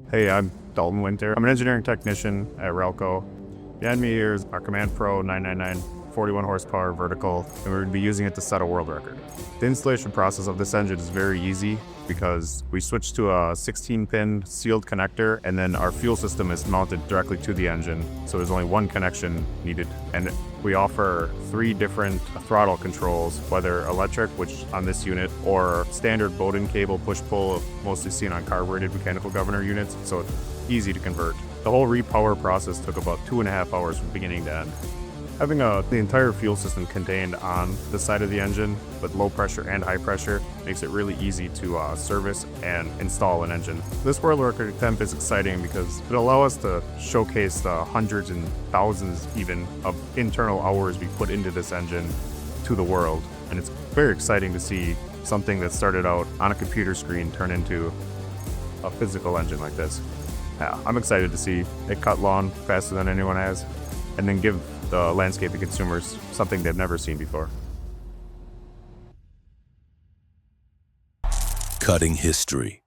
Hey, I'm Dalton Winter. I'm an engineering technician at Rehlko. Behind me here is our Command Pro 999, 41 horsepower vertical, and we're going to be using it to set a world record. The installation process of this engine is very easy because we switched to a 16-pin sealed connector, and then our fuel system is mounted directly to the engine, so there's only one connection needed. And we offer 3 different throttle controls, whether electric, which on this unit, or standard Bowden cable push-pull, mostly seen on carbureted mechanical governor units, so it's easy to convert. The whole repower process took about 2.5 hours from beginning to end. Having the entire fuel system contained on the side of the engine with low pressure and high pressure makes it really easy to service and install an engine. This world record attempt is exciting because it allows us to showcase the hundreds and thousands even of internal hours we put into this engine to the world. And it's very exciting to see something that started out on a computer screen turn into a physical engine like this. Yeah, I'm excited to see it cut lawn faster than anyone has, and then give the landscaping consumers something they've never seen before. Cutting history.